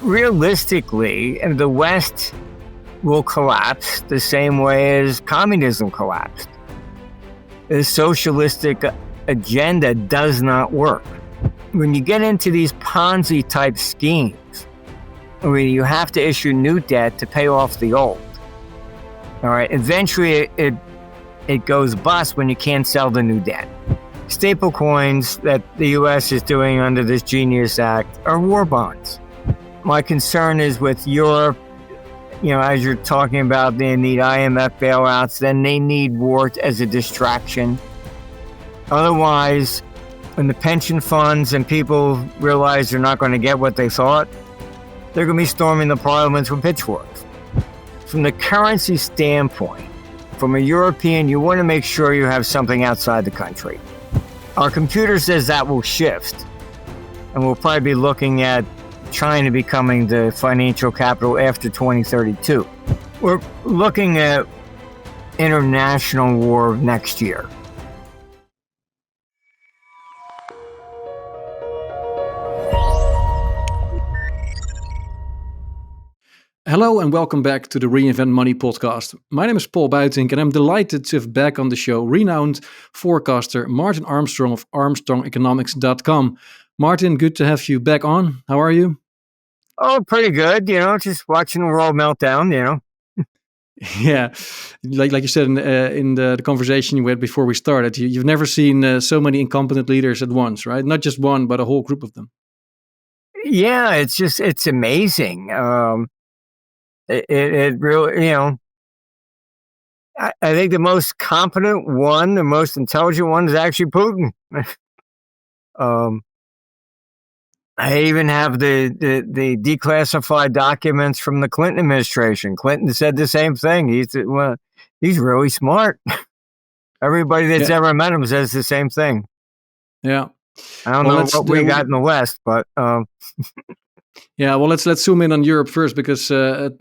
realistically, the West will collapse the same way as communism collapsed. The socialistic agenda does not work. When you get into these Ponzi type schemes, where you have to issue new debt to pay off the old, all right, eventually it goes bust when you can't sell the new debt. Staple coins that the U.S. is doing under this Genius Act are war bonds. My concern is with Europe, as you're talking about, they need IMF bailouts, then they need war as a distraction. Otherwise, when the pension funds and people realize they're not going to get what they thought, they're going to be storming the parliaments with pitchforks. From the currency standpoint, from a European, you want to make sure you have something outside the country. Our computer says that will shift, and we'll probably be looking at China becoming the financial capital after 2032. We're looking at international war next year. Hello and welcome back to the Reinvent Money podcast. My name is Paul Buitink and I'm delighted to have back on the show renowned forecaster Martin Armstrong of ArmstrongEconomics.com. Martin, good to have you back on. How are you? Oh, pretty good. Just watching the world melt down, Yeah, like you said in the conversation we had before we started, you've never seen so many incompetent leaders at once, right? Not just one, but a whole group of them. Yeah, it's amazing. It really, I think the most competent one, the most intelligent one is actually Putin. I even have the declassified documents from the Clinton administration. Clinton said the same thing. He's really smart. Everybody that's ever met him says the same thing. Yeah. I don't know what we got in the West, but... Yeah, well, let's zoom in on Europe first, because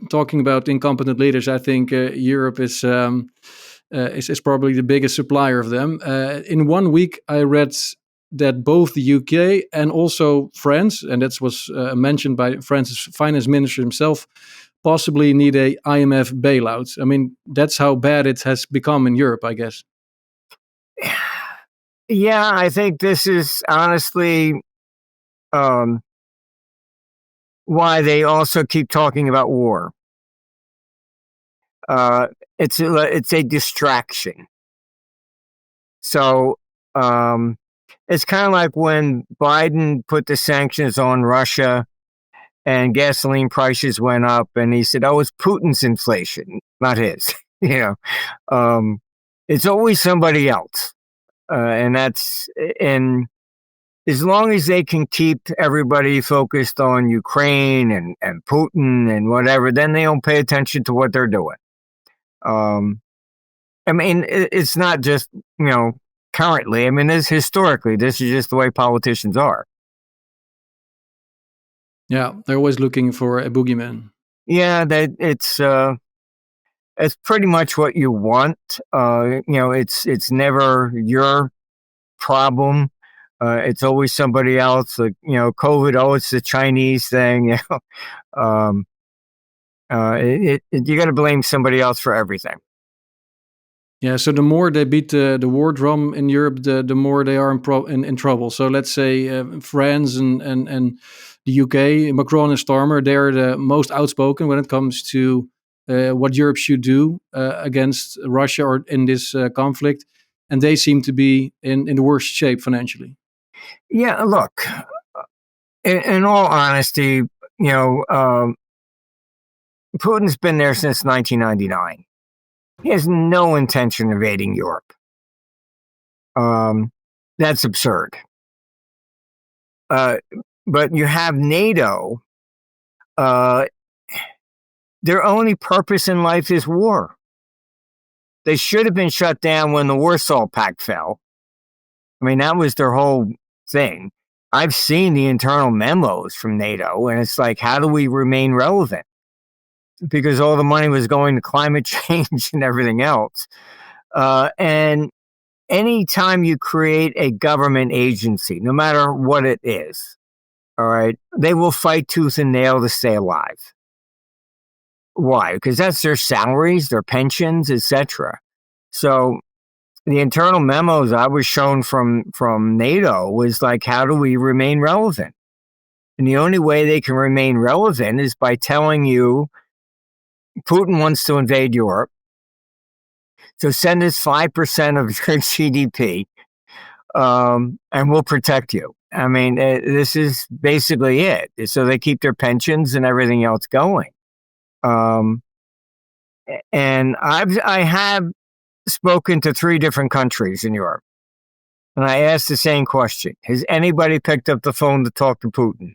talking about incompetent leaders, I think Europe is probably the biggest supplier of them. In 1 week, I read that both the UK and also France, and that was mentioned by France's finance minister himself, possibly need a IMF bailout. I mean, that's how bad it has become in Europe, I guess. Yeah, I think this is honestly why they also keep talking about war. It's a distraction. So it's kind of like when Biden put the sanctions on Russia and gasoline prices went up, and he said, "Oh, it's Putin's inflation, not his." It's always somebody else, and as long as they can keep everybody focused on Ukraine and Putin and whatever, then they don't pay attention to what they're doing. It's not just, currently. This historically, this is just the way politicians are. Yeah, they're always looking for a boogeyman. Yeah, it's pretty much what you want. It's never your problem. It's always somebody else. Like, COVID. Oh, it's the Chinese thing. You got to blame somebody else for everything. Yeah. So the more they beat the war drum in Europe, the more they are in trouble. So let's say France and the UK, Macron and Starmer, they're the most outspoken when it comes to what Europe should do against Russia or in this conflict, and they seem to be in the worst shape financially. Yeah, look, in all honesty, Putin's been there since 1999. He has no intention of invading Europe. That's absurd. But you have NATO. Their only purpose in life is war. They should have been shut down when the Warsaw Pact fell. That was their whole thing. I've seen the internal memos from NATO, and it's like, how do we remain relevant? Because all the money was going to climate change and everything else. And anytime you create a government agency, no matter what it is, All right. They will fight tooth and nail to stay alive. Why? Because that's their salaries, their pensions, etc. So the internal memos I was shown from NATO was like, how do we remain relevant? And the only way they can remain relevant is by telling you Putin wants to invade Europe. So send us 5% of your GDP, and we'll protect you. I mean, this is basically it. So they keep their pensions and everything else going. And I have spoken to 3 different countries in Europe, and I asked the same question: has anybody picked up the phone to talk to Putin?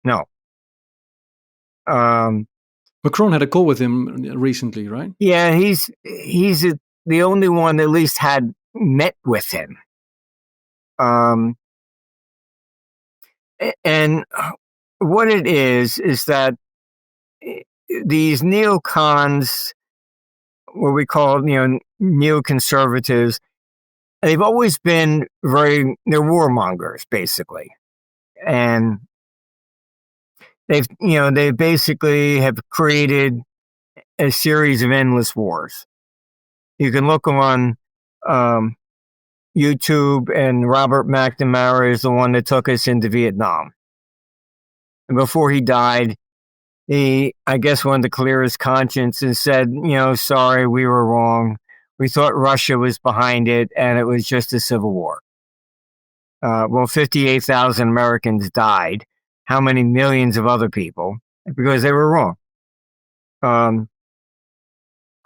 No. Macron had a call with him recently, right? Yeah, he's the only one that at least had met with him. And what it is that these neocons, what we call, neoconservatives, they've always been they're warmongers, basically. And they basically have created a series of endless wars. You can look them on YouTube, and Robert McNamara is the one that took us into Vietnam. And before he died, he, I guess, wanted to clear his conscience and said, sorry, we were wrong. We thought Russia was behind it, and it was just a civil war. 58,000 Americans died. How many millions of other people? Because they were wrong.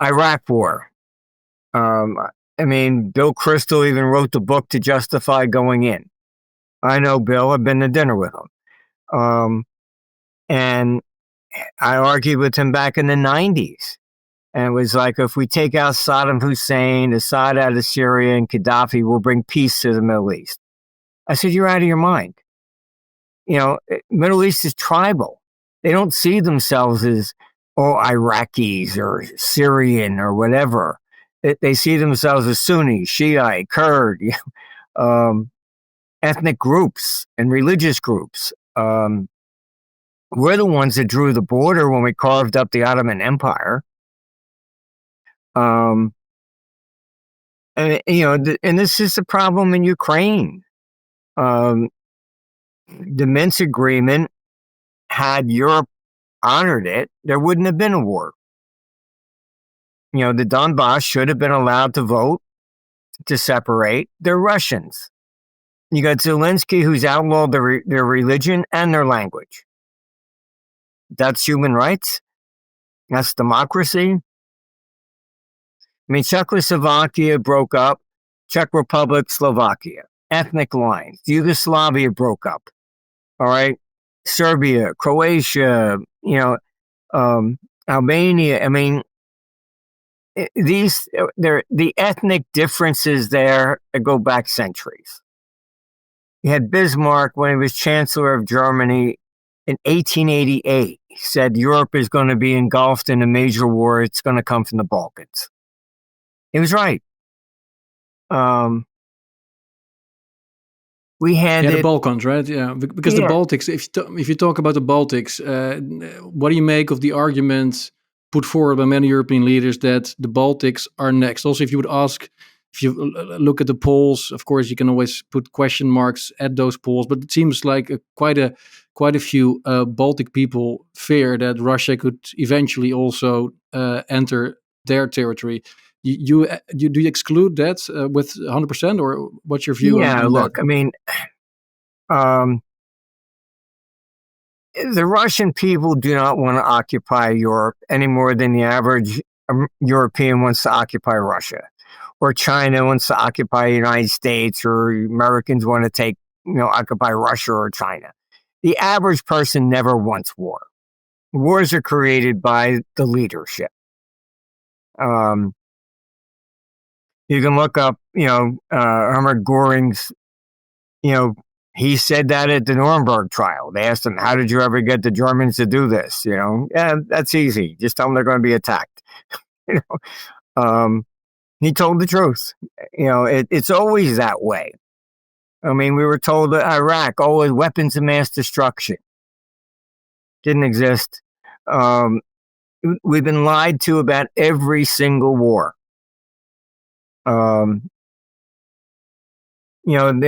Iraq War. Bill Kristol even wrote the book to justify going in. I know Bill. I've been to dinner with him. And I argued with him back in the 90s. And it was like, if we take out Saddam Hussein, Assad out of Syria, and Gaddafi, we'll bring peace to the Middle East. I said, you're out of your mind. Middle East is tribal. They don't see themselves as, Iraqis or Syrian or whatever. They see themselves as Sunni, Shiite, Kurd, ethnic groups and religious groups. We're the ones that drew the border when we carved up the Ottoman Empire. And this is the problem in Ukraine. The Minsk agreement, had Europe honored it, there wouldn't have been a war. The Donbass should have been allowed to vote to separate. They're Russians. You got Zelensky, who's outlawed their religion and their language. That's human rights. That's democracy. Czechoslovakia broke up. Czech Republic, Slovakia. Ethnic lines. Yugoslavia broke up. All right. Serbia, Croatia, Albania. The ethnic differences there go back centuries. You had Bismarck, when he was Chancellor of Germany in 1888, he said Europe is going to be engulfed in a major war. It's going to come from the Balkans. He was right. We had the Balkans, right? Yeah, because the Baltics. If you talk about the Baltics, what do you make of the argument put forward by many European leaders that the Baltics are next? Also, if you look at the polls, of course, you can always put question marks at those polls, but it seems like quite a few Baltic people fear that Russia could eventually also enter their territory. Do you exclude that with 100%, or what's your view? Yeah, look, the Russian people do not want to occupy Europe any more than the average European wants to occupy Russia, or China wants to occupy the United States, or Americans want to occupy Russia or China. The average person never wants war. Wars are created by the leadership. You can look up, Hermann Göring's, he said that at the Nuremberg trial. They asked him, how did you ever get the Germans to do this? Yeah, that's easy. Just tell them they're going to be attacked. He told the truth. It's always that way. I mean, we were told that Iraq, weapons of mass destruction. Didn't exist. We've been lied to about every single war. There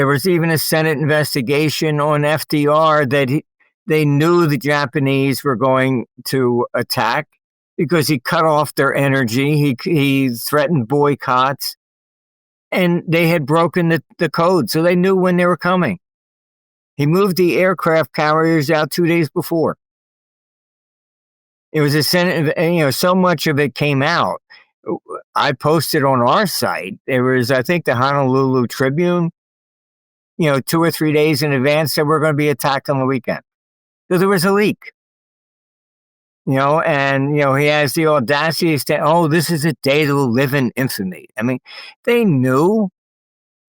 was even a Senate investigation on FDR that they knew the Japanese were going to attack because he cut off their energy. He threatened boycotts, and they had broken the code, so they knew when they were coming. He moved the aircraft carriers out 2 days before. It was a Senate, so much of it came out. I posted on our site. There was, I think, the Honolulu Tribune, 2 or 3 days in advance said we're going to be attacked on the weekend. So there was a leak. And he has the audacity to say, this is a day that will live in infamy. I mean, they knew.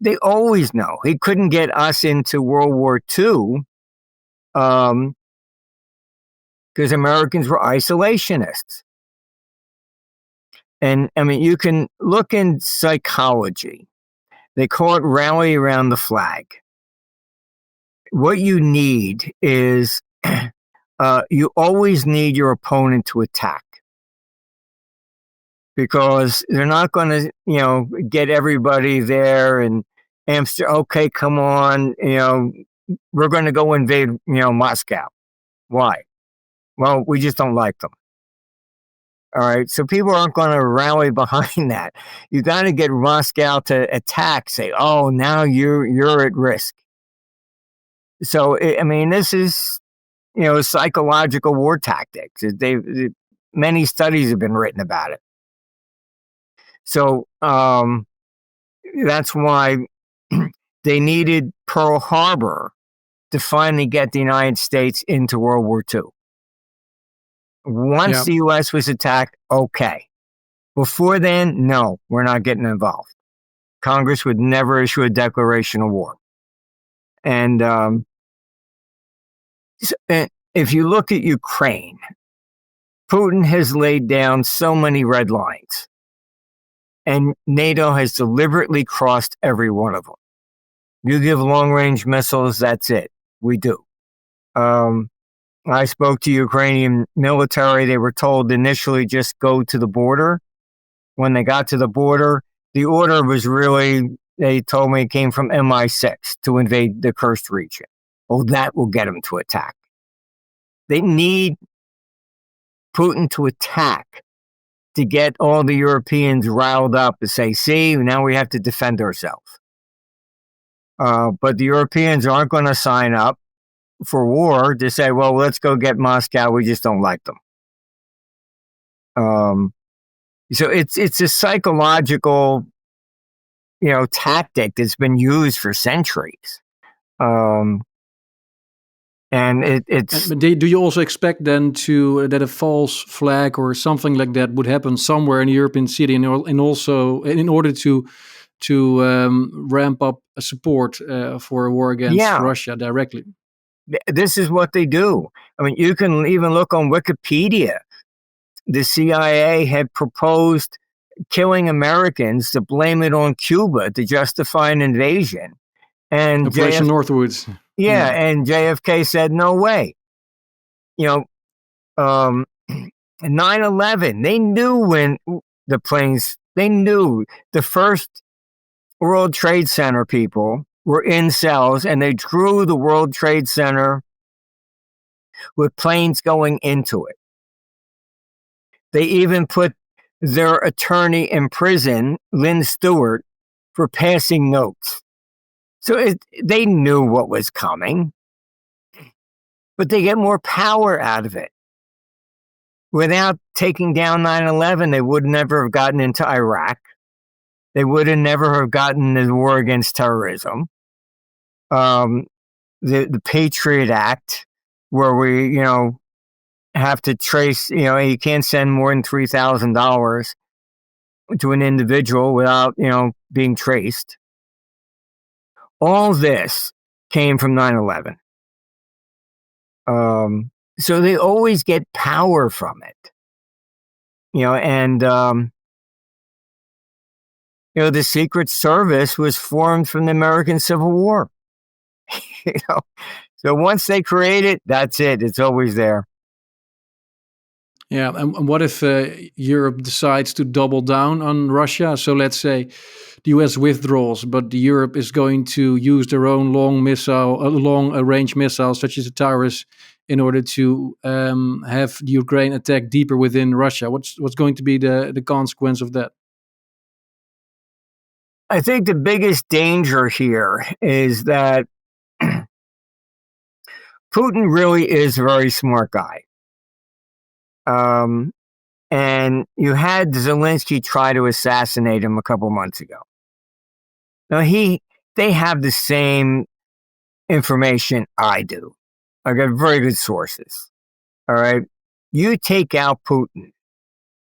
They always know. He couldn't get us into World War II because Americans were isolationists. And, I mean, you can look in psychology. They call it rally around the flag. What you need is you always need your opponent to attack. Because they're not going to, get everybody there and Amsterdam. Okay, come on, we're going to go invade, Moscow. Why? Well, we just don't like them. All right, so people aren't going to rally behind that. You got to get Moscow to attack. Say, now you're at risk. So I mean, this is psychological war tactics. Many studies have been written about it. So that's why they needed Pearl Harbor to finally get the United States into World War II. Once the U.S. was attacked, okay. Before then, no, we're not getting involved. Congress would never issue a declaration of war. And if you look at Ukraine, Putin has laid down so many red lines. And NATO has deliberately crossed every one of them. You give long-range missiles, that's it. We do. I spoke to Ukrainian military. They were told initially just go to the border. When they got to the border, the order was they told me it came from MI6 to invade the Kursk region. That will get them to attack. They need Putin to attack to get all the Europeans riled up to say, see, now we have to defend ourselves. But the Europeans aren't going to sign up for war to say, well, let's go get Moscow. We just don't like them. So it's a psychological, tactic that's been used for centuries. And it's. Do you also expect then that a false flag or something like that would happen somewhere in a European city, and also in order to ramp up support for a war against Russia directly? This is what they do. I mean, you can even look on Wikipedia. The CIA had proposed killing Americans to blame it on Cuba to justify an invasion. And Operation Northwoods. Yeah, and JFK said, no way. 9/11, they knew when they knew the first World Trade Center people were in cells, and they drew the World Trade Center with planes going into it. They even put their attorney in prison, Lynn Stewart, for passing notes. So they knew what was coming, but they get more power out of it. Without taking down 9/11, they would never have gotten into Iraq. They would have never have gotten the war against terrorism. The Patriot Act, where we, have to trace, you can't send more than $3,000 to an individual without, being traced. All this came from 9/11. So they always get power from it. The Secret Service was formed from the American Civil War. you know. So once they create it, that's it. It's always there. Yeah, and what if Europe decides to double down on Russia? So let's say the US withdraws, but Europe is going to use their own long-range missiles, such as the Taurus, in order to have the Ukraine attack deeper within Russia. What's going to be the consequence of that? I think the biggest danger here is that Putin really is a very smart guy. And you had Zelensky try to assassinate him a couple months ago. Now they have the same information I do. I got very good sources. All right. You take out Putin.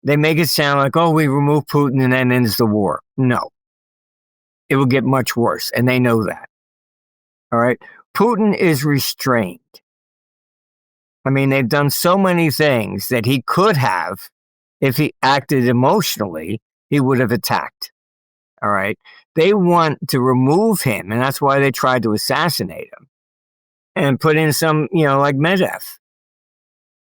They make it sound like, oh, we remove Putin and then ends the war. No. It will get much worse. And they know that. All right. Putin is restrained. I mean, they've done so many things that he could have, if he acted emotionally, he would have attacked. All right. They want to remove him, and that's why they tried to assassinate him and put in some, like Medvedev.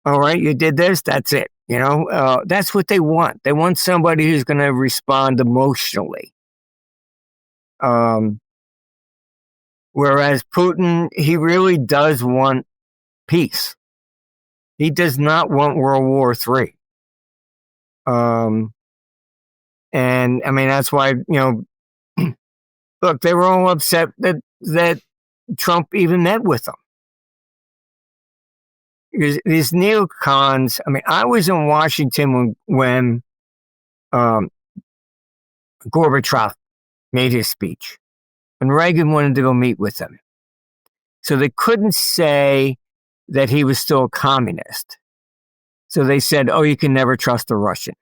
All right. You did this. That's it. That's what they want. They want somebody who's going to respond emotionally. Whereas Putin, he really does want peace. He does not want World War III. And I mean, that's why, look, they were all upset that Trump even met with them. Because these neocons, I mean, I was in Washington when Gorbachev made his speech, and Reagan wanted to go meet with him. So they couldn't say that he was still a communist. So they said, oh, you can never trust a Russian.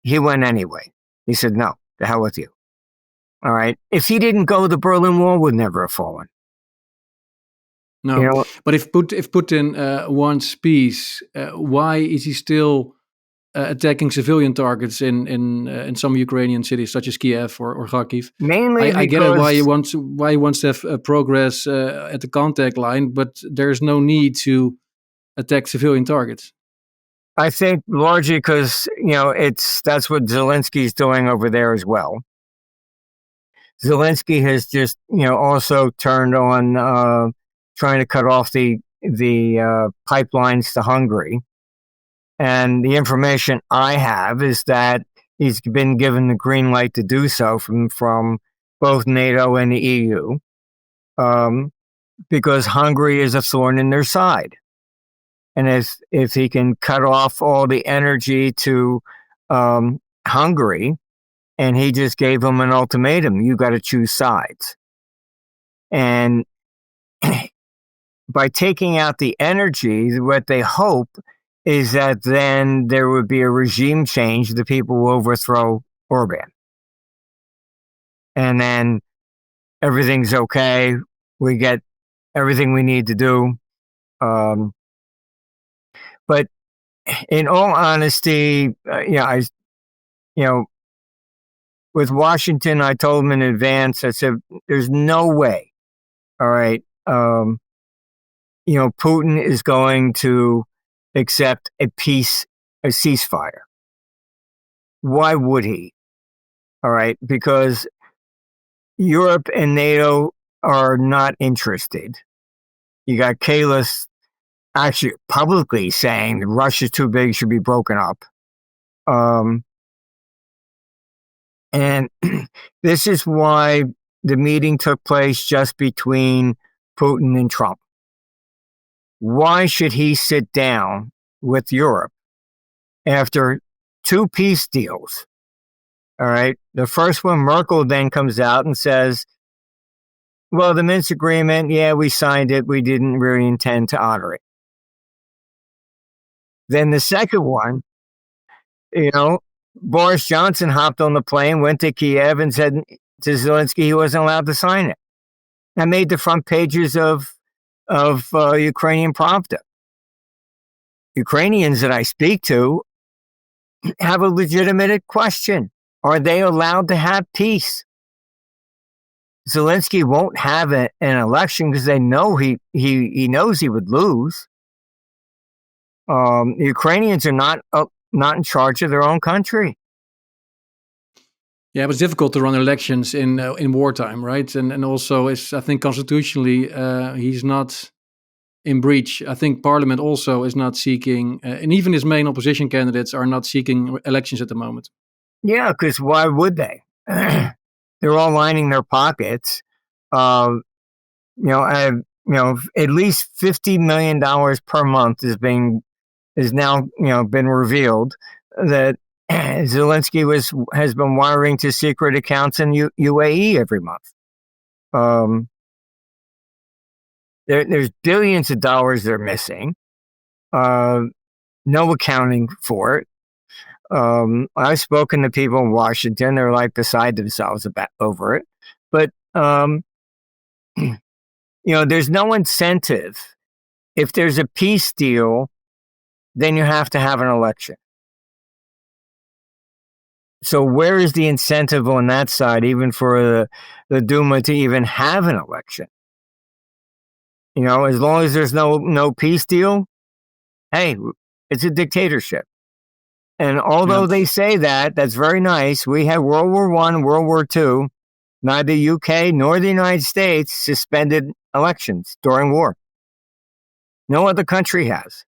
He went anyway. He said, no, the hell with you. All right. If he didn't go, the Berlin Wall would never have fallen. No, but if Putin wants peace, why is he still attacking civilian targets in some Ukrainian cities, such as Kiev or Kharkiv? Mainly, I get it why he wants to have progress at the contact line, but there's no need to attack civilian targets. I think largely because that's what Zelensky's doing over there as well. Zelensky has just also turned on trying to cut off the pipelines to Hungary. And the information I have is that he's been given the green light to do so from both NATO and the EU, because Hungary is a thorn in their side. And if he can cut off all the energy to Hungary, and he just gave them an ultimatum, you got to choose sides. And by taking out the energy, what they hope is that then there would be a regime change. The people will overthrow Orban. And then everything's okay. We get everything we need to do. But in all honesty, with Washington, I told them in advance, I said, there's no way. All right. Putin is going to accept a ceasefire. Why would he? All right. Because Europe and NATO are not interested. You got Kalis actually publicly saying that Russia's too big, should be broken up. And this is why the meeting took place just between Putin and Trump. Why should he sit down with Europe after 2 peace deals? All right. The first one, Merkel then comes out and says, well, the Minsk agreement, yeah, we signed it. We didn't really intend to honor it. Then the second one, Boris Johnson hopped on the plane, went to Kiev, and said to Zelensky he wasn't allowed to sign it. That made the front pages of Ukrainian Pravda. Ukrainians that I speak to have a legitimate question. Are they allowed to have peace? Zelensky won't have an election because they know he knows he would lose. The Ukrainians are not in charge of their own country. Yeah, it was difficult to run elections in wartime, right? And also, I think constitutionally, he's not in breach. I think Parliament also is not seeking, and even his main opposition candidates are not seeking elections at the moment. Yeah, because why would they? They're all lining their pockets. At least $50 million per month is now been revealed that Zelensky has been wiring to secret accounts in UAE every month. There's billions of dollars they're missing. No accounting for it. I've spoken to people in Washington. They're like beside themselves over it. But there's no incentive. If there's a peace deal, then you have to have an election. So where is the incentive on that side, even for the Duma to even have an election? As long as there's no peace deal, hey, it's a dictatorship. And although they say that's very nice. We had World War I, World War II. Neither UK nor the United States suspended elections during war. No other country has.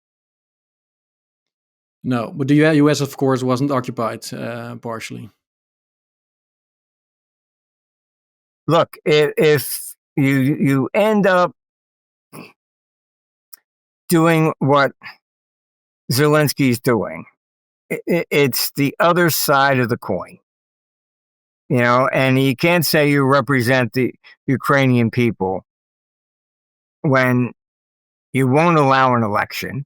No, but the US, of course, wasn't occupied partially. Look, if you end up doing what Zelensky's doing, it's the other side of the coin. And you can't say you represent the Ukrainian people when you won't allow an election.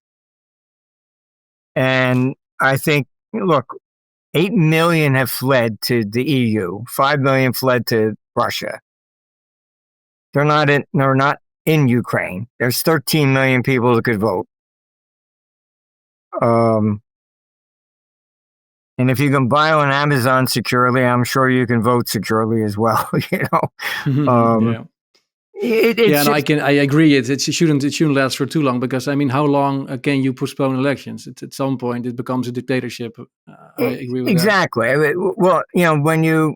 And I think, look, 8 million have fled to the EU. 5 million fled to Russia. They're not in Ukraine. There's 13 million people that could vote. And if you can buy on Amazon securely, I'm sure you can vote securely as well. I agree. It shouldn't last for too long, because how long can you postpone elections? At some point it becomes a dictatorship. I agree with exactly. that. Well, when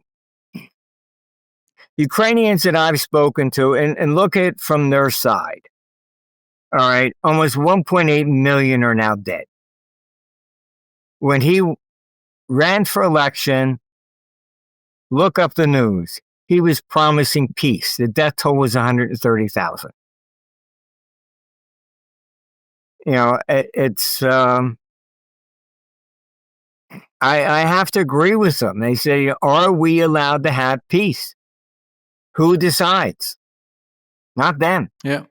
Ukrainians that I've spoken to and look at it from their side, all right, almost 1.8 million are now dead. When he ran for election, look up the news. He was promising peace. The death toll was 130,000. It's. I have to agree with them. They say, "Are we allowed to have peace?" Who decides? Not them. Yeah.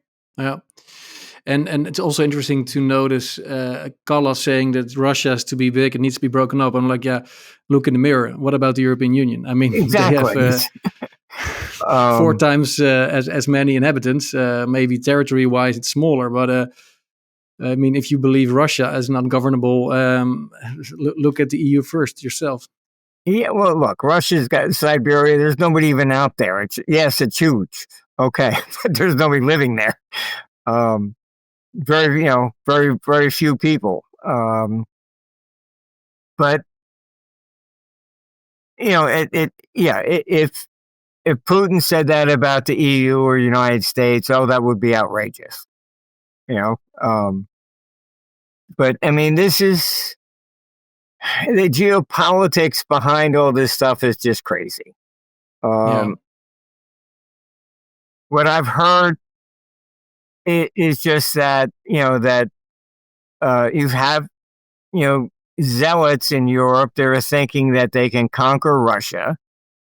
And it's also interesting to notice Callas saying that Russia has to be big, it needs to be broken up. I'm like, yeah, look in the mirror. What about the European Union? Exactly. They have 4 times as many inhabitants. Maybe territory-wise it's smaller, but if you believe Russia is not governable, look at the EU first yourself. Yeah, well, look, Russia's got Siberia. There's nobody even out there. It's huge. Okay, there's nobody living there. Very, very, very few people. But if Putin said that about the EU or United States, that would be outrageous. But this is the geopolitics behind all this stuff is just crazy. What I've heard is just that you have zealots in Europe. They're thinking that they can conquer Russia,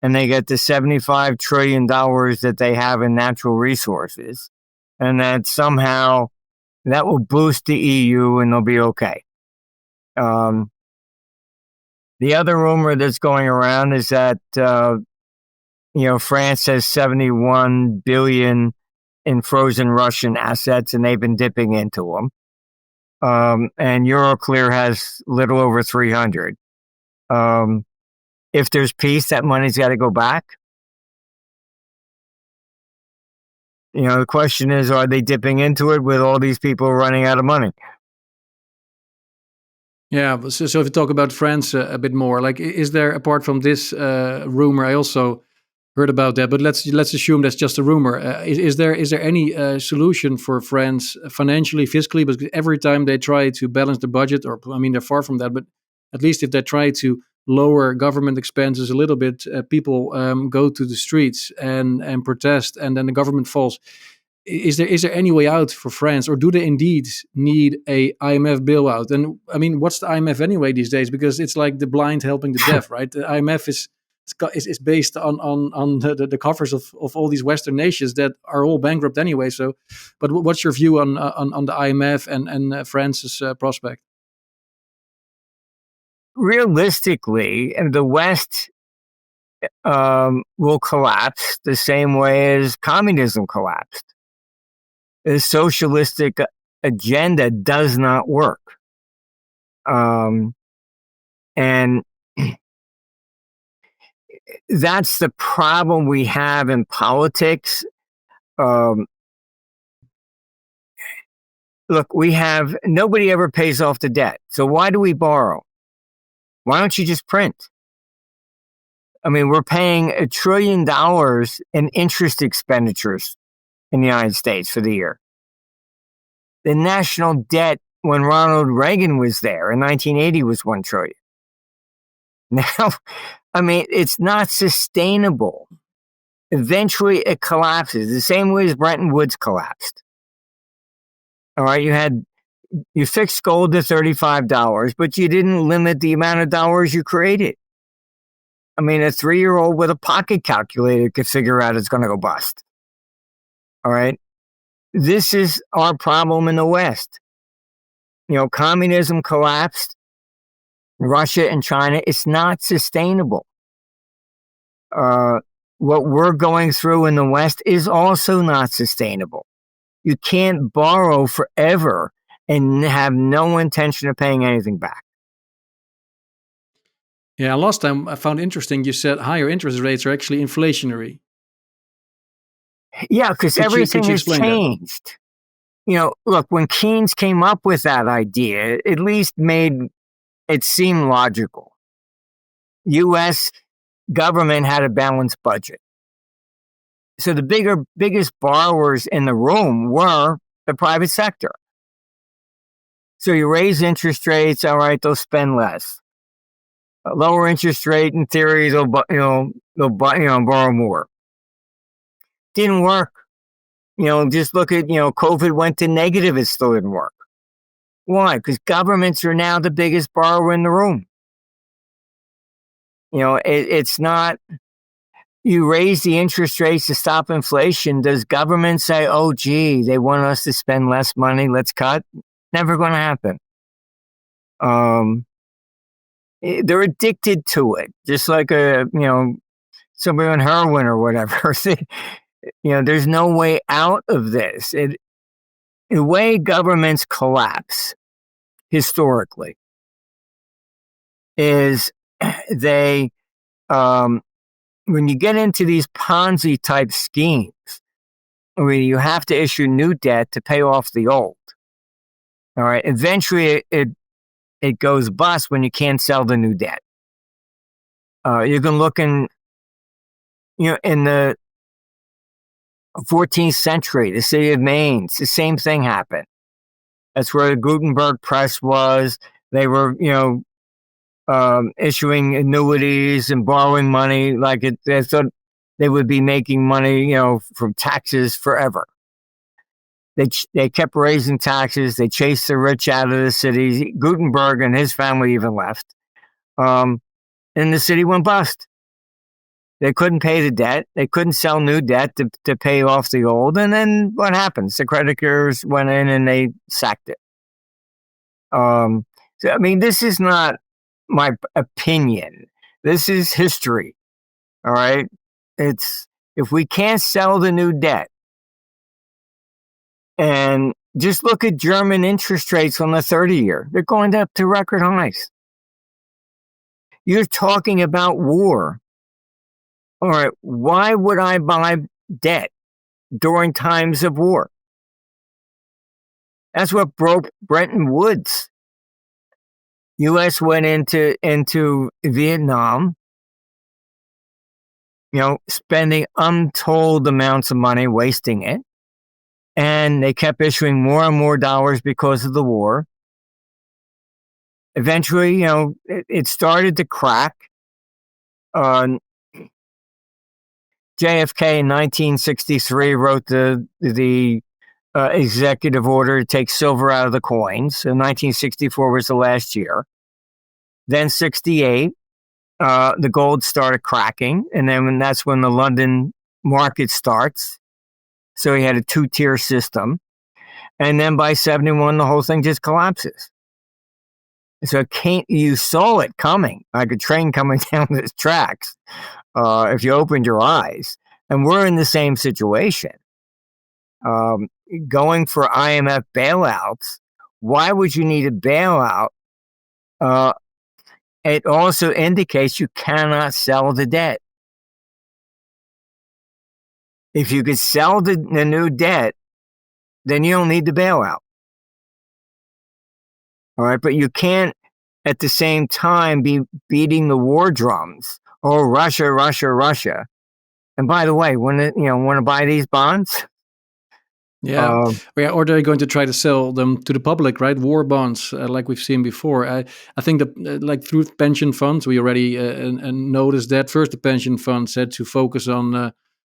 and they get the $75 trillion that they have in natural resources, and that somehow that will boost the EU and they'll be okay. The other rumor that's going around is that France has 71 billion in frozen Russian assets, and they've been dipping into them. And Euroclear has little over 300. If there's peace, that money's got to go back. The question is, are they dipping into it with all these people running out of money? Yeah, so if you talk about France a bit more, like, is there, apart from this rumor, I also heard about that, but let's assume that's just a rumor. Is there any solution for France financially, fiscally? Because every time they try to balance the budget, or I mean, they're far from that, but at least if they try to lower government expenses a little bit, people go to the streets and protest, and then the government falls. Is there any way out for France, or do they indeed need a IMF bailout? And I mean, what's the IMF anyway these days? Because it's like the blind helping the deaf, right? The IMF is based on the coffers of all these Western nations that are all bankrupt anyway. So, but what's your view on the IMF and France's prospect? Realistically, the West will collapse the same way as communism collapsed. The socialistic agenda does not work. And that's the problem we have in politics. Look, nobody ever pays off the debt. So why do we borrow? Why don't you just print? I mean, we're paying $1 trillion in interest expenditures in the United States for the year. The national debt when Ronald Reagan was there in 1980 was $1 trillion. Now, I mean, it's not sustainable. Eventually it collapses the same way as Bretton Woods collapsed. All right, you fixed gold to $35, but you didn't limit the amount of dollars you created. I mean, a 3-year-old with a pocket calculator could figure out it's going to go bust. All right. This is our problem in the West. Communism collapsed. Russia and China, it's not sustainable. What we're going through in the West is also not sustainable. You can't borrow forever and have no intention of paying anything back. Yeah, last time I found interesting, you said higher interest rates are actually inflationary. Yeah, because everything has changed. Look, when Keynes came up with that idea, it at least made it seem logical. U.S. government had a balanced budget. So the biggest borrowers in the room were the private sector. So you raise interest rates, all right, they'll spend less. A lower interest rate, in theory, they'll borrow more. Didn't work. Just look at, COVID went to negative, it still didn't work. Why? Because governments are now the biggest borrower in the room. It's not, you raise the interest rates to stop inflation. Does government say, oh, gee, they want us to spend less money, let's cut? Never going to happen. They're addicted to it, just like somebody on heroin or whatever. There's no way out of this. The way governments collapse historically is they, when you get into these Ponzi type schemes, where you have to issue new debt to pay off the old. All right. Eventually it goes bust when you can't sell the new debt. You can look in the 14th century, the city of Mainz, the same thing happened. That's where the Gutenberg press was. They were, issuing annuities and borrowing money they thought they would be making money, from taxes forever. They kept raising taxes. They chased the rich out of the city. Gutenberg and his family even left. And the city went bust. They couldn't pay the debt. They couldn't sell new debt to pay off the old. And then what happens? The creditors went in and they sacked it. So, I mean, this is not my opinion. This is history. All right. If we can't sell the new debt, and just look at German interest rates on the 30-year, they're going up to record highs. You're talking about war. All right, why would I buy debt during times of war. That's what broke Bretton Woods. U.S. went into Vietnam, spending untold amounts of money, wasting it. And they kept issuing more and more dollars because of the war. Eventually, it started to crack. JFK in 1963 wrote the executive order to take silver out of the coins. So 1964 was the last year. Then 68, the gold started cracking. And then that's when the London market starts. So he had a 2-tier system. And then by 71, the whole thing just collapses. So you saw it coming, like a train coming down the tracks, if you opened your eyes. And we're in the same situation. Going for IMF bailouts, why would you need a bailout? It also indicates you cannot sell the debt. If you could sell the new debt, then you don't need the bailout. All right, but you can't at the same time be beating the war drums. Oh, Russia, Russia, Russia. And by the way, want to buy these bonds? Yeah, or they're going to try to sell them to the public, right? War bonds, like we've seen before. I think that, like through pension funds, we already noticed that. First, the pension funds had to focus on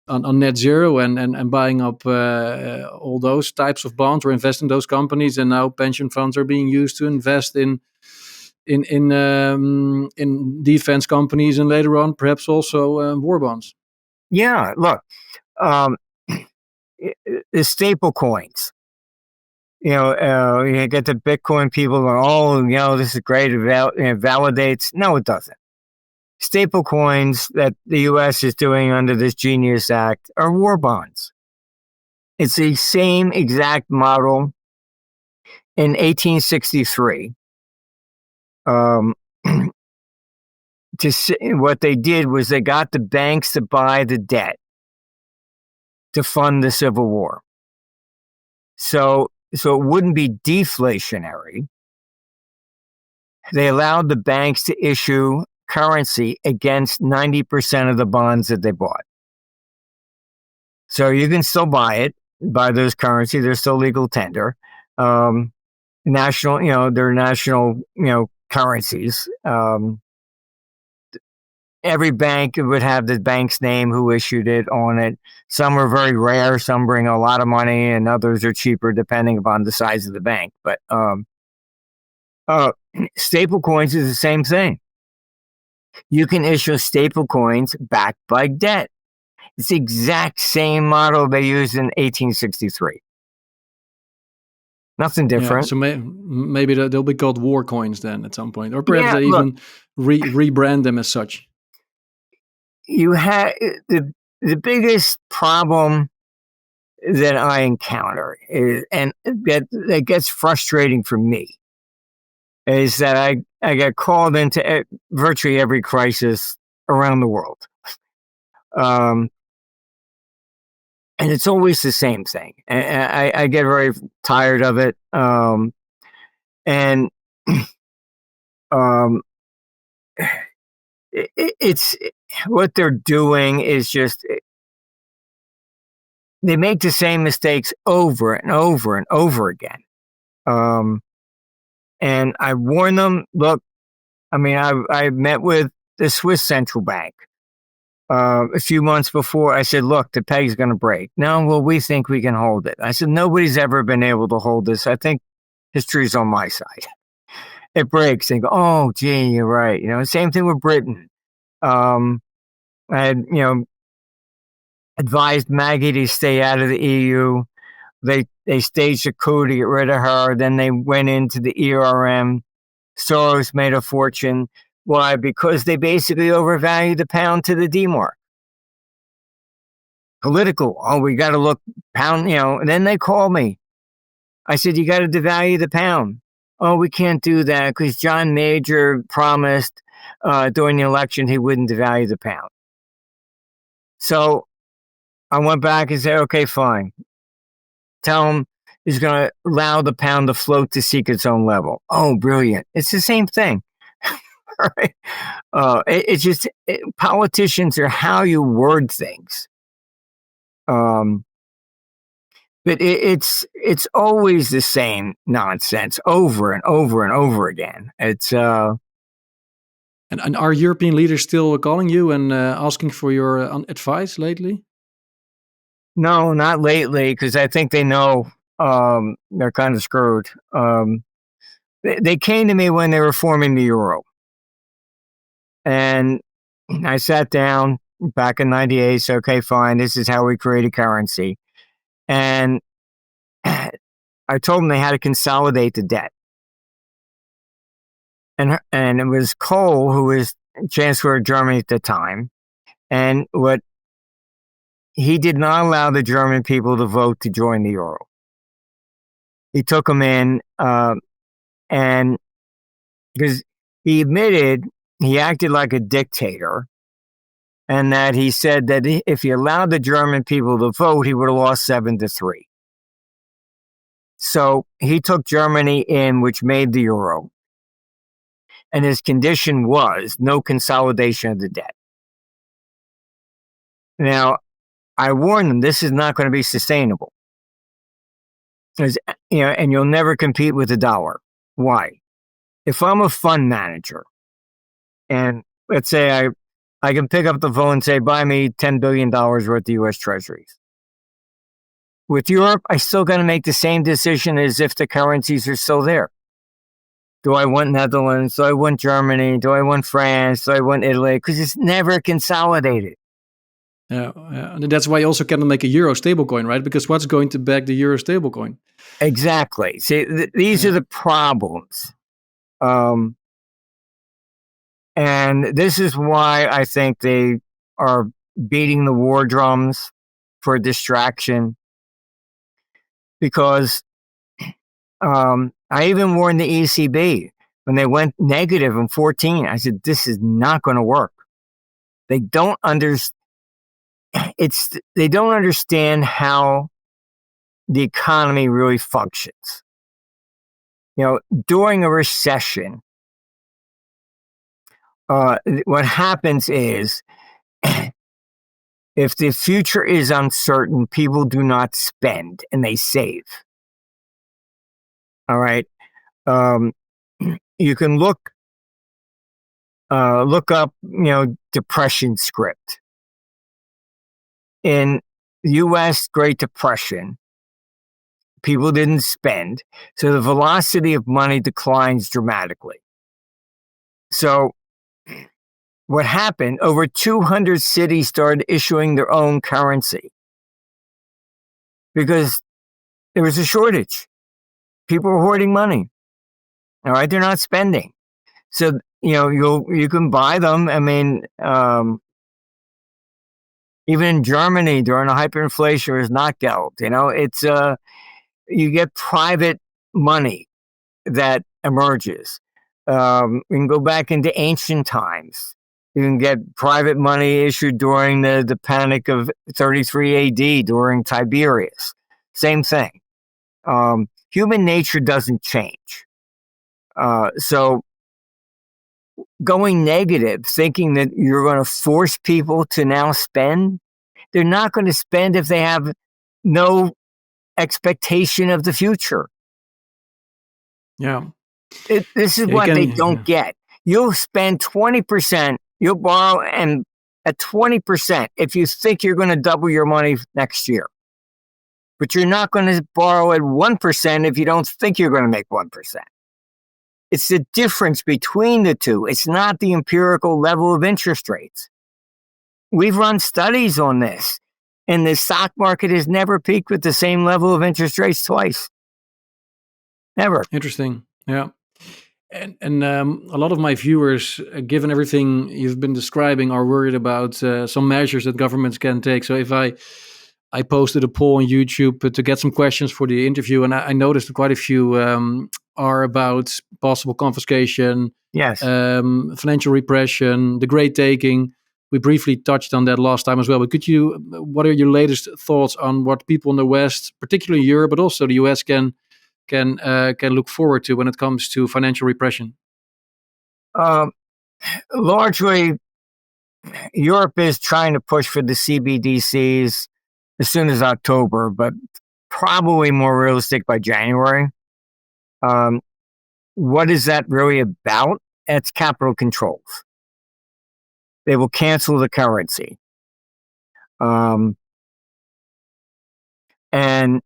net zero and buying up all those types of bonds or invest in those companies, and now pension funds are being used to invest in defense companies, and later on perhaps also war bonds. Yeah, look. The staple coins, you get the Bitcoin people going, this is great. It validates. No, it doesn't. Staple coins that the U.S. is doing under this Genius Act are war bonds. It's the same exact model. In 1863, what they did was they got the banks to buy the debt to fund the Civil War. So it wouldn't be deflationary. They allowed the banks to issue currency against 90% of the bonds that they bought. So you can still buy those currency. They're still legal tender. National, they're national, currencies. Every bank would have the bank's name, who issued it on it. Some are very rare. Some bring a lot of money, and others are cheaper depending upon the size of the bank. But staple coins is the same thing. You can issue staple coins backed by debt. It's the exact same model they used in 1863. Nothing different. Yeah, so maybe they'll be called war coins then at some point, or perhaps they even rebrand them as such. You have the biggest problem that I encounter is, and that gets frustrating for me, is that I get called into virtually every crisis around the world. And it's always the same thing. I get very tired of it. It's what they're doing is just, they make the same mistakes over and over and over again. And I warn them, look, I met with the Swiss Central Bank a few months before. I said, look, the peg's going to break. No, well, we think we can hold it. I said, nobody's ever been able to hold this. I think history's on my side. It breaks. They go, oh, gee, you're right. Same thing with Britain. I had, advised Maggie to stay out of the EU. They staged a coup to get rid of her. Then they went into the ERM. Soros made a fortune. Why? Because they basically overvalued the pound to the D-mark. Political. Oh, we got to look pound, and then they called me. I said, you got to devalue the pound. Oh, we can't do that because John Major promised during the election he wouldn't devalue the pound. So I went back and said, okay, fine. Tell him he's going to allow the pound to float to seek its own level. Oh, brilliant. It's the same thing. Right? It's just politicians are how you word things. But it's always the same nonsense over and over and over again. It's And are European leaders still calling you and asking for your advice lately? no, not lately, because I think they know they're kind of screwed. They came to me when they were forming the euro, and I sat down back in '98. Said, okay, fine, this is how we create a currency, and I told them they had to consolidate the debt. And it was Kohl who was Chancellor of Germany at the time, and what he did not allow the German people to vote to join the euro. He took them in, and because he admitted he acted like a dictator, and that he said that if he allowed the German people to vote, he would have lost 7-3. So he took Germany in, which made the euro. And his condition was no consolidation of the debt. Now, I warned them, this is not going to be sustainable. And you'll never compete with the dollar. Why? If I'm a fund manager, and let's say I can pick up the phone and say, buy me $10 billion worth of U.S. treasuries. With Europe, I still got to make the same decision as if the currencies are still there. Do I want Netherlands? Do I want Germany? Do I want France? Do I want Italy? Because it's never consolidated. Yeah, and that's why you also cannot make a euro stablecoin, right? Because what's going to back the euro stablecoin? Exactly. See, these are the problems. And this is why I think they are beating the war drums for distraction. Because I even warned the ECB when they went negative in 14. I said, this is not going to work. They don't understand. They don't understand how the economy really functions. During a recession, what happens is if the future is uncertain, people do not spend and they save. All right. You can look up, depression script. In U.S. Great Depression, people didn't spend, so the velocity of money declines dramatically. So what happened, over 200 cities started issuing their own currency because there was a shortage. People were hoarding money. All right, they're not spending. So, you can buy them. I mean, even in Germany during a hyperinflation, it was not Geld. It's you get private money that emerges. You can go back into ancient times. You can get private money issued during the Panic of 33 AD during Tiberius. Same thing. Human nature doesn't change. So going negative, thinking that you're going to force people to now spend, they're not going to spend if they have no expectation of the future. Yeah. This is what they don't get. You'll spend 20%, you'll borrow, and at 20% if you think you're going to double your money next year. But you're not going to borrow at 1% if you don't think you're going to make 1%. It's the difference between the two. It's not the empirical level of interest rates. We've run studies on this, and the stock market has never peaked with the same level of interest rates twice. Never. Interesting. Yeah. And a lot of my viewers, given everything you've been describing, are worried about some measures that governments can take. So if I posted a poll on YouTube to get some questions for the interview, and I noticed quite a few are about possible confiscation, yes, financial repression, the great taking. We briefly touched on that last time as well. But what are your latest thoughts on what people in the West, particularly Europe, but also the US, can look forward to when it comes to financial repression? Largely, Europe is trying to push for the CBDCs as soon as October, but probably more realistic by January. What is that really about? It's capital controls. They will cancel the currency. And even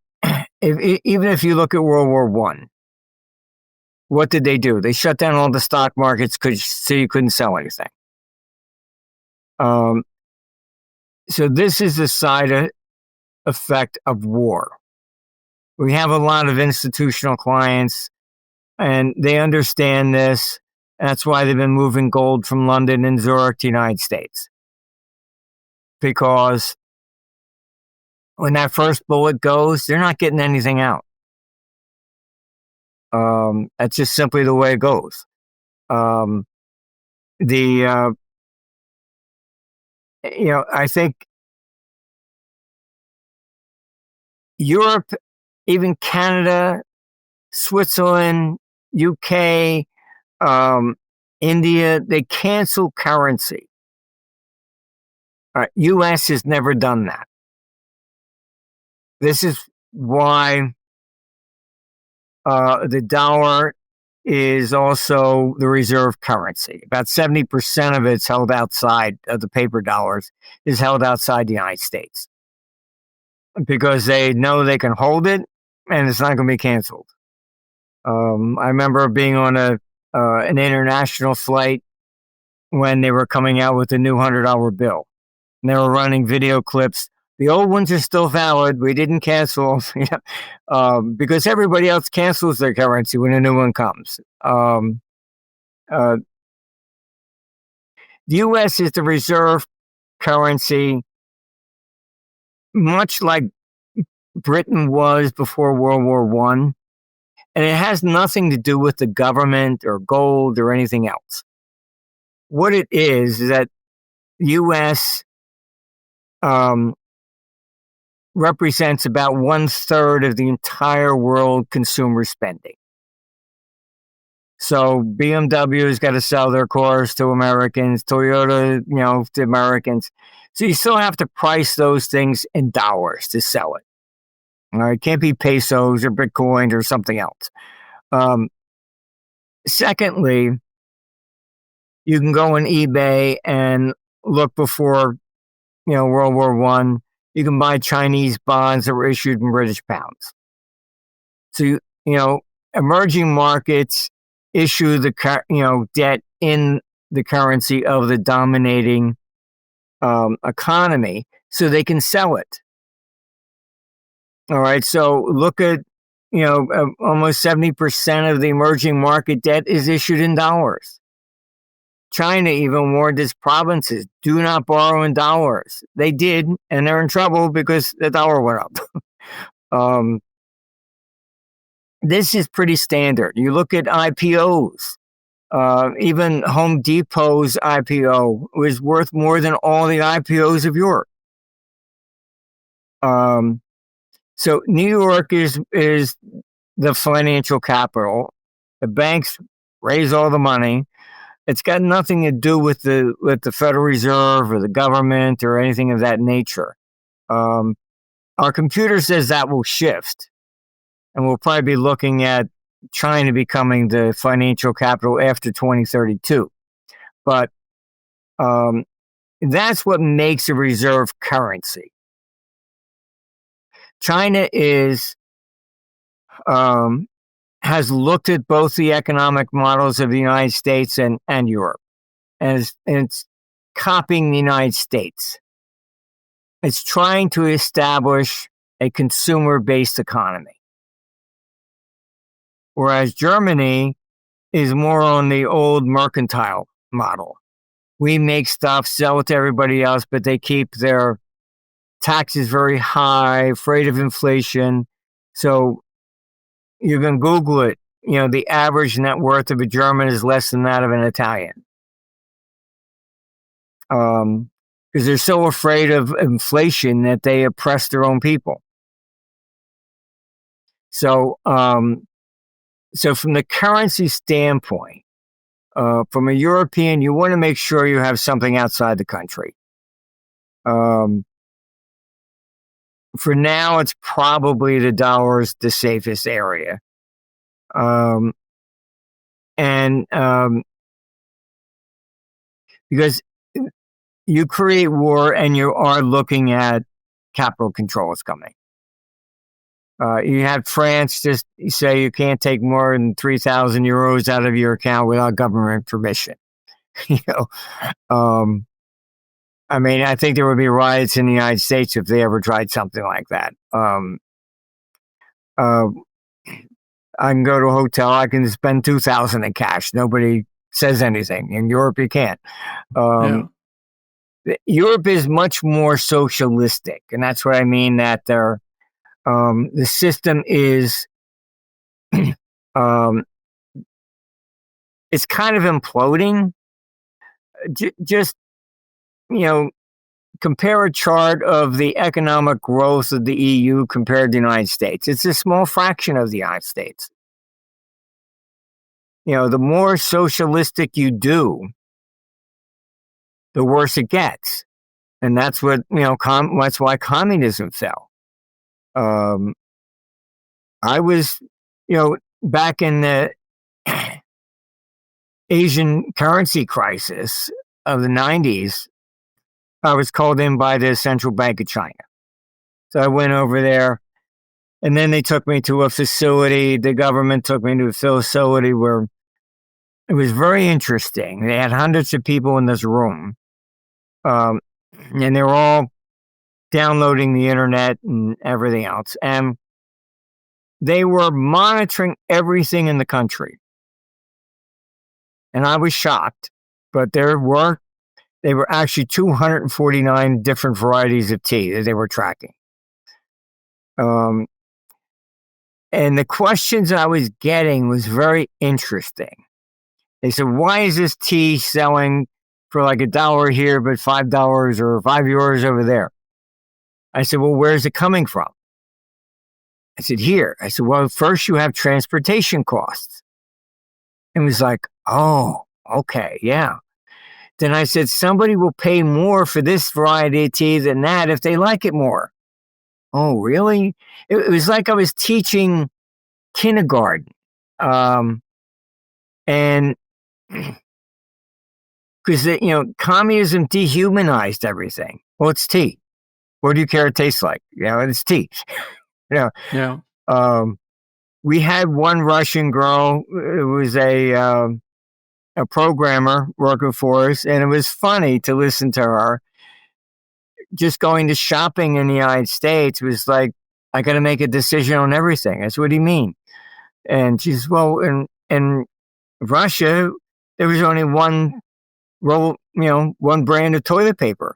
if you look at World War I, what did they do? They shut down all the stock markets so you couldn't sell anything. So this is the side effect of war. We have a lot of institutional clients, and they understand this. That's why they've been moving gold from London and Zurich to the United States. Because when that first bullet goes, they're not getting anything out. That's just simply the way it goes. I think Europe, even Canada, Switzerland, UK, India, they cancel currency. US has never done that. This is why the dollar is also the reserve currency. About 70% of it's held outside of the paper dollars, is held outside the United States. Because they know they can hold it and it's not going to be canceled. I remember being on an international flight when they were coming out with the new $100 bill. And they were running video clips. The old ones are still valid. We didn't cancel because everybody else cancels their currency when a new one comes. The U.S. is the reserve currency, much like Britain was before World War I. And it has nothing to do with the government or gold or anything else. What it is that the U.S. Represents about 1/3 of the entire world consumer spending. So BMW's got to sell their cars to Americans, Toyota, to Americans. So you still have to price those things in dollars to sell it. All right, it can't be pesos or Bitcoin or something else. Secondly, you can go on eBay and look before, World War I. You can buy Chinese bonds that were issued in British pounds. So, emerging markets issue the, debt in the currency of the dominating economy so they can sell it. All right. So look at, almost 70% of the emerging market debt is issued in dollars. China even warned its provinces, do not borrow in dollars. They did, and they're in trouble because the dollar went up. This is pretty standard. You look at IPOs. Even Home Depot's IPO was worth more than all the IPOs of Europe. So New York is the financial capital. The banks raise all the money. It's got nothing to do with the Federal Reserve or the government or anything of that nature. Our computer says that will shift, and we'll probably be looking at China becoming the financial capital after 2032. But that's what makes a reserve currency. China has looked at both the economic models of the United States and Europe, and it's copying the United States. It's trying to establish a consumer-based economy. Whereas Germany is more on the old mercantile model. We make stuff, sell it to everybody else, but they keep their taxes very high, afraid of inflation. So you can Google it. The average net worth of a German is less than that of an Italian. because they're so afraid of inflation that they oppress their own people. So, so from the currency standpoint, from a European, you want to make sure you have something outside the country. For now, it's probably the dollar's the safest area. Because you create war and you are looking at capital controls coming. You had France just say you can't take more than 3,000 euros out of your account without government permission. I mean, I think there would be riots in the United States if they ever tried something like that. I can go to a hotel, I can spend 2,000 in cash. Nobody says anything. In Europe, you can't. Europe is much more socialistic, and that's what I mean. That the system is, it's kind of imploding. Just compare a chart of the economic growth of the EU compared to the United States. It's a small fraction of the United States. The more socialistic you do, the worse it gets. And that's what, that's why communism fell. I was, back in the Asian currency crisis of the 90s, I was called in by the Central Bank of China. So I went over there, and then they took me to a facility. The government took me to a facility where it was very interesting. They had hundreds of people in this room, and they were all downloading the internet and everything else. And they were monitoring everything in the country. And I was shocked, but they were actually 249 different varieties of tea that they were tracking. And the questions I was getting was very interesting. They said, why is this tea selling for like $1 here, but $5 or €5 over there? I said, well, where's it coming from? I said, here. I said, well, first you have transportation costs. And it was like, oh, okay, yeah. Then I said, somebody will pay more for this variety of tea than that if they like it more. Oh, really? It was like I was teaching kindergarten. And because, communism dehumanized everything. Well, it's tea. What do you care it tastes like? It's tea. Yeah. We had one Russian girl. It was a programmer working for us, and it was funny to listen to her. Just going to shopping in the United States was like, I got to make a decision on everything. I said, what do you mean? And she's, well, in Russia, there was only one roll, one brand of toilet paper.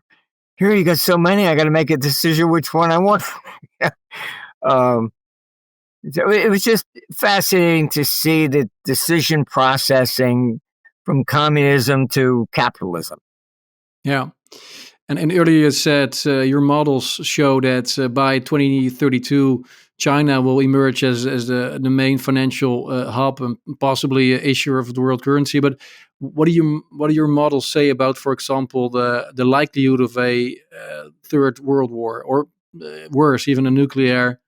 Here you got so many, I got to make a decision which one I want. It was just fascinating to see the decision processing from communism to capitalism. Yeah. And earlier you said your models show that by 2032, China will emerge as the main financial hub and possibly an issuer of the world currency. But what do your models say about, for example, the likelihood of a third world war, or worse, even a nuclear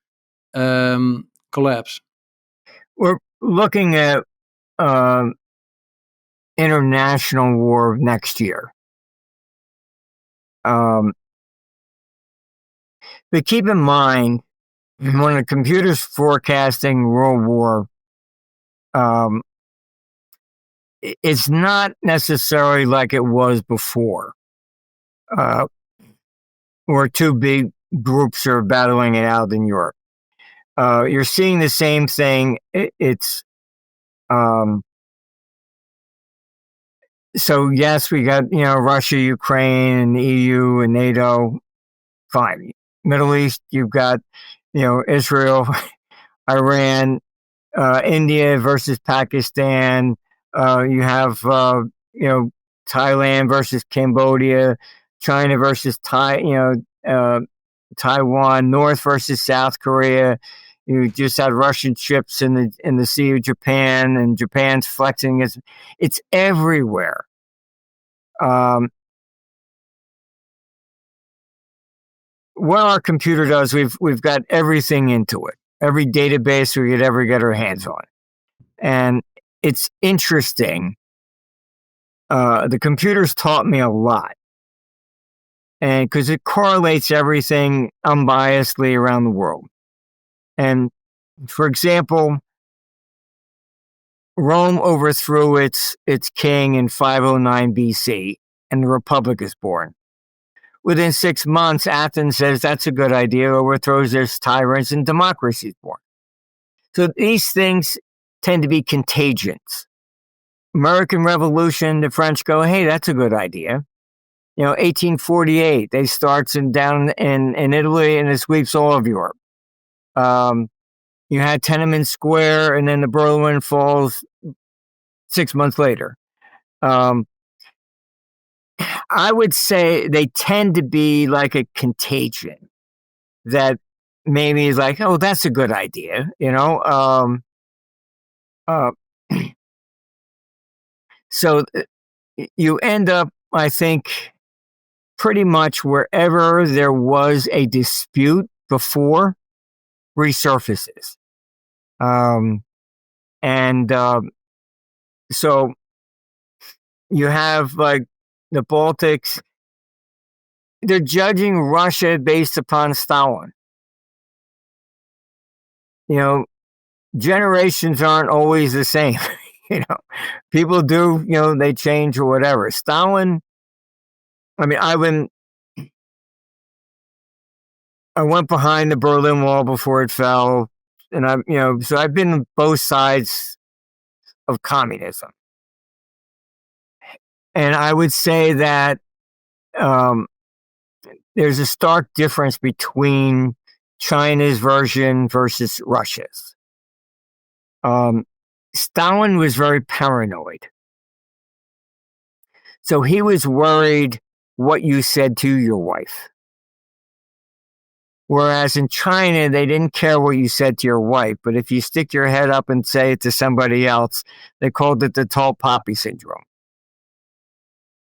collapse? We're looking at international war next year. But keep in mind, when the computer's forecasting world war, it's not necessarily like it was before, where two big groups are battling it out in Europe. You're seeing the same thing. So yes, we got, Russia, Ukraine, and the EU and NATO. Fine. Middle East, you've got, Israel, Iran, India versus Pakistan. You have, Thailand versus Cambodia, China versus Taiwan, North versus South Korea. You just had Russian ships in the Sea of Japan, and Japan's flexing. It's everywhere. What our computer does, we've got everything into it, every database we could ever get our hands on, and it's interesting. The computer's taught me a lot, and because it correlates everything unbiasedly around the world. And for example, Rome overthrew its king in 509 BC, and the Republic is born. Within 6 months, Athens says that's a good idea, overthrows their tyrants, and democracy is born. So these things tend to be contagions. American Revolution, the French go, hey, that's a good idea. 1848, they starts down in Italy, and it sweeps all of Europe. You had Tiananmen Square, and then the Berlin falls 6 months later. I would say they tend to be like a contagion that maybe is like, oh, that's a good idea, So you end up, I think, pretty much wherever there was a dispute before resurfaces. So you have like the Baltics, they're judging Russia based upon Stalin. Generations aren't always the same. People do, they change or whatever. Stalin, I went behind the Berlin Wall before it fell, and so I've been on both sides of communism. And I would say that there's a stark difference between China's version versus Russia's. Stalin was very paranoid. So he was worried what you said to your wife. Whereas in China, they didn't care what you said to your wife, but if you stick your head up and say it to somebody else, they called it the tall poppy syndrome.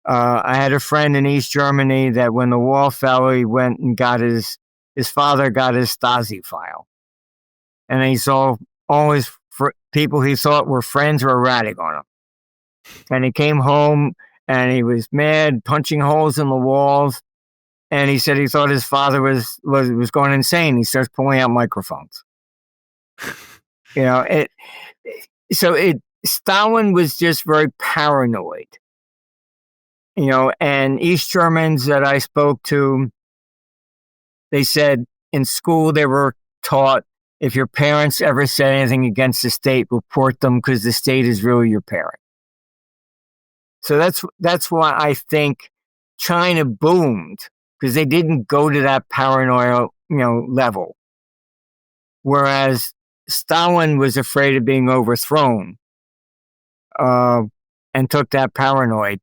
I had a friend in East Germany that when the wall fell, he went and got his father got his Stasi file. And he saw all his people he thought were friends were ratting on him. And he came home and he was mad, punching holes in the walls. And he said he thought his father was going insane. He starts pulling out microphones. Stalin was just very paranoid. And East Germans that I spoke to, they said in school they were taught if your parents ever said anything against the state, report them because the state is really your parent. So that's why I think China boomed, because they didn't go to that paranoia, level. Whereas Stalin was afraid of being overthrown, and took that paranoid.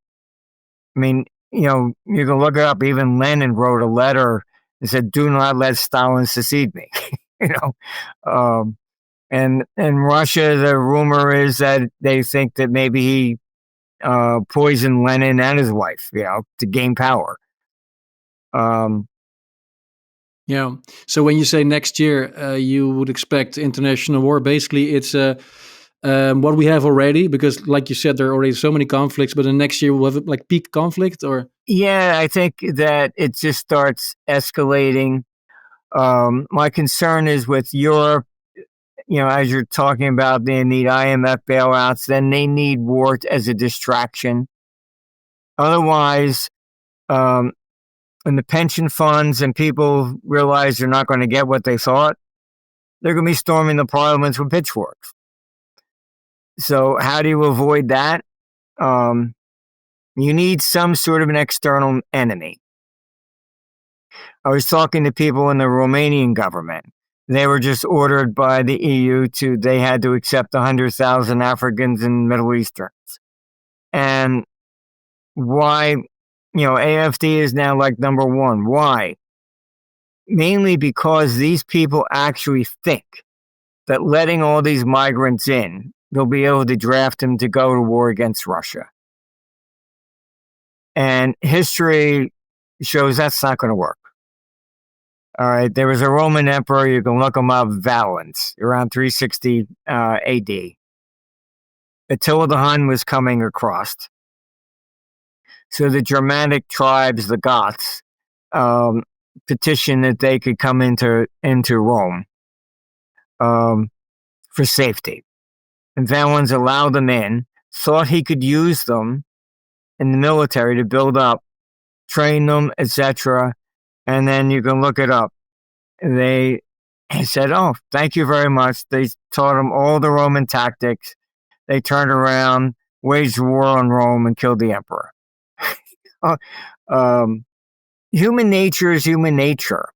You can look it up. Even Lenin wrote a letter and said, "Do not let Stalin secede me." And in Russia, the rumor is that they think that maybe he poisoned Lenin and his wife, to gain power. Yeah. So when you say next year, you would expect international war. Basically, it's what we have already, because, like you said, there are already so many conflicts. But the next year we'll have like peak conflict, or yeah, I think that it just starts escalating. My concern is with Europe. As you're talking about, they need IMF bailouts. Then they need war as a distraction. Otherwise, when the pension funds and people realize they're not going to get what they thought, they're going to be storming the parliaments with pitchforks. So how do you avoid that? You need some sort of an external enemy. I was talking to people in the Romanian government. They were just ordered by the EU they had to accept 100,000 Africans and Middle Easterns. And why, AFD is now like number one. Why? Mainly because these people actually think that letting all these migrants in, they'll be able to draft them to go to war against Russia. And history shows that's not going to work. All right, there was a Roman emperor, you can look him up, Valens, around 360 AD. Attila the Hun was coming across. So the Germanic tribes, the Goths, petitioned that they could come into Rome for safety. And Valens allowed them in, thought he could use them in the military to build up, train them, etc. And then you can look it up. They said, oh, thank you very much. They taught them all the Roman tactics. They turned around, waged war on Rome, and killed the emperor. Human nature is human nature.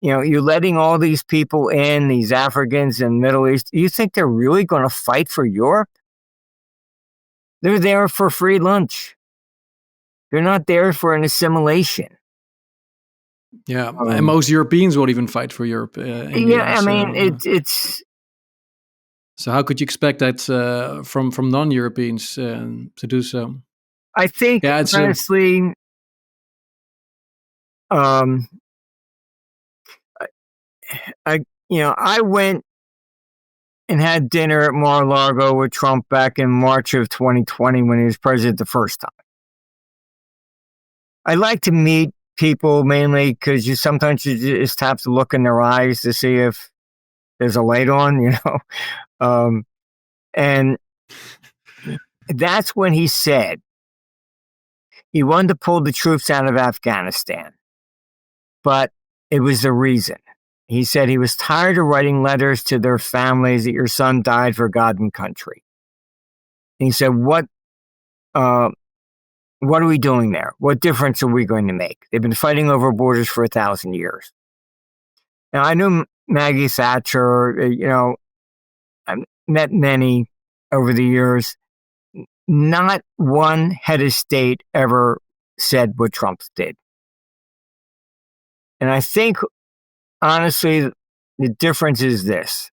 You're letting all these people in, these Africans and Middle East. You think they're really going to fight for Europe? They're there for free lunch. They're not there for an assimilation. Yeah, and most Europeans won't even fight for Europe. It's. So how could you expect that from non-Europeans to do so? I think, honestly, I went and had dinner at Mar-a-Lago with Trump back in March of 2020 when he was president the first time. I like to meet people mainly because sometimes you just have to look in their eyes to see if there's a light on, and that's when he said he wanted to pull the troops out of Afghanistan, but it was the reason. He said he was tired of writing letters to their families that your son died for God and country. And he said, what are we doing there? What difference are we going to make? They've been fighting over borders for 1,000 years. Now, I knew Maggie Thatcher, I've met many over the years. Not one head of state ever said what Trump did. And I think, honestly, the difference is this.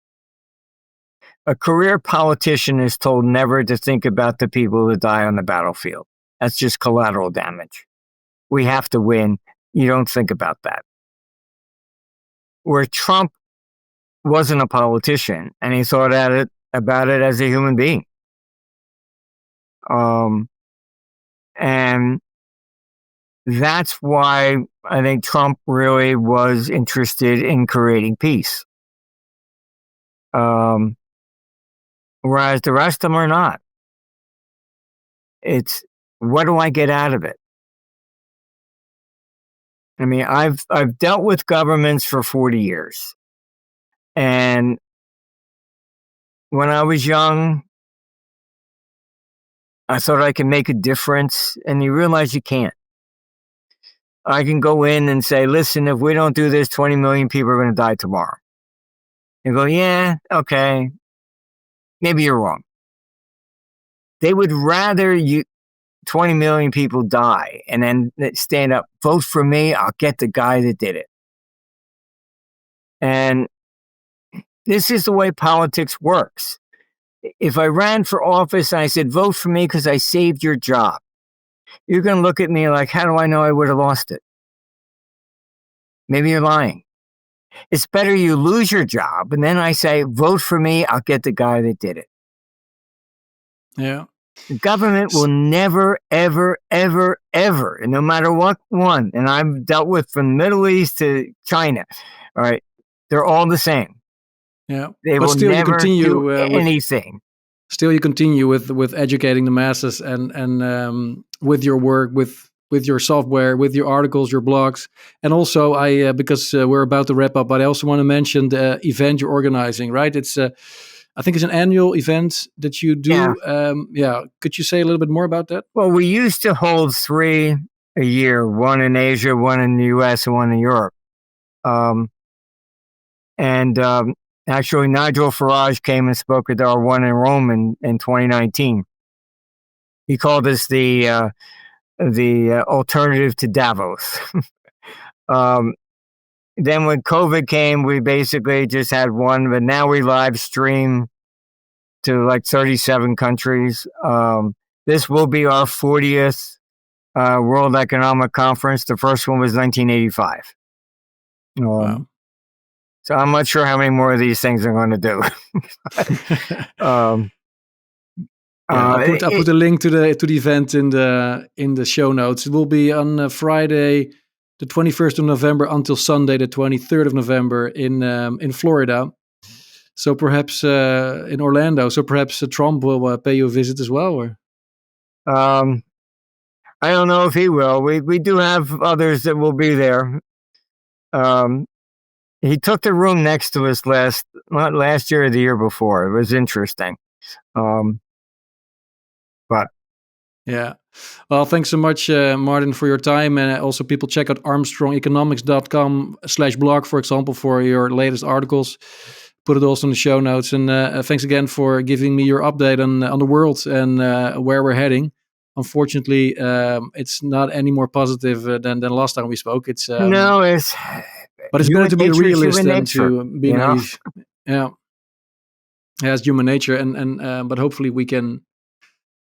A career politician is told never to think about the people that die on the battlefield. That's just collateral damage. We have to win. You don't think about that. Where Trump wasn't a politician and he thought about it as a human being. And that's why I think Trump really was interested in creating peace. Whereas the rest of them are not. It's, what do I get out of it? I mean, I've dealt with governments for 40 years. And when I was young, I thought I could make a difference, and you realize you can't. I can go in and say, listen, if we don't do this, 20 million people are going to die tomorrow. You go, yeah, okay. Maybe you're wrong. They would rather 20 million people die and then stand up, vote for me, I'll get the guy that did it. And this is the way politics works. If I ran for office and I said, vote for me because I saved your job, you're going to look at me like, how do I know I would have lost it? Maybe you're lying. It's better you lose your job, and then I say, vote for me, I'll get the guy that did it. Yeah. The government will never, ever, ever, ever, and no matter what one, and I've dealt with from the Middle East to China, all right, they're all the same. Yeah. They will never do anything. Still, you continue with educating the masses and with your work, with your software, with your articles, your blogs, and also because we're about to wrap up, but I also want to mention the event you're organizing. Right? It's I think it's an annual event that you do. Yeah. Could you say a little bit more about that? Well, we used to hold 3 a year: one in Asia, one in the U.S., and one in Europe. Actually, Nigel Farage came and spoke at our one in Rome in 2019. He called us the the alternative to Davos. Then when COVID came, we basically just had one, but now we live stream to like 37 countries. This will be our 40th World Economic Conference. The first one was 1985. Wow. So I'm not sure how many more of these things I'm going to do. I'll put a link to the event in the show notes. It will be on Friday, the 21st of November, until Sunday, the 23rd of November in Florida. So perhaps in Orlando. So perhaps Trump will pay you a visit as well. Or? I don't know if he will. We do have others that will be there. He took the room next to us not last year or the year before. It was interesting. But yeah. Well, thanks so much, Martin, for your time. And also people check out armstrongeconomics.com/blog, for example, for your latest articles. Put it also in the show notes. And thanks again for giving me your update on the world and where we're heading. Unfortunately, it's not any more positive than last time we spoke. It's no, but it's better to be a realist than nature, to be naive. Yeah, it's human nature, and but hopefully we can,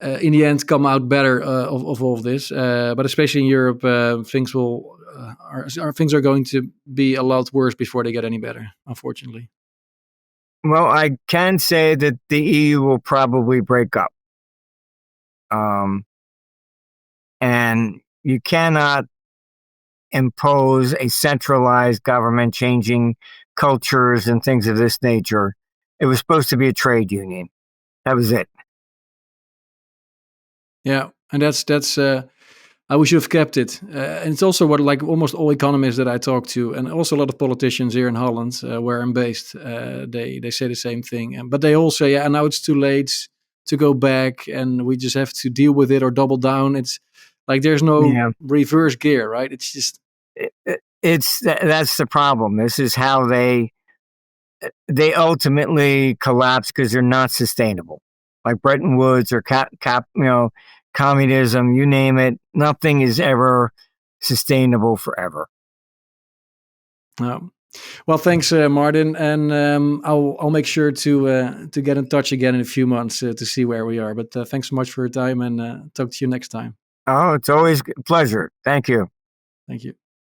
in the end, come out better of all of this. But especially in Europe, things are going to be a lot worse before they get any better. Unfortunately. Well, I can say that the EU will probably break up. And you cannot impose a centralized government changing cultures and things of this nature. It was supposed to be a trade union. That was it. Yeah, and that's we should have kept it. And it's also what like almost all economists that I talk to, and also a lot of politicians here in Holland, where I'm based, they say the same thing. But they all say, now it's too late to go back, and we just have to deal with it or double down. It's like there's no reverse gear, right? It's just that's the problem. This is how they ultimately collapse because they're not sustainable. Like Bretton Woods or communism, you name it, nothing is ever sustainable forever. No. Well, thanks, Martin, and I'll make sure to get in touch again in a few months to see where we are. But thanks so much for your time, and talk to you next time. Oh, it's always a pleasure. Thank you. Thank you.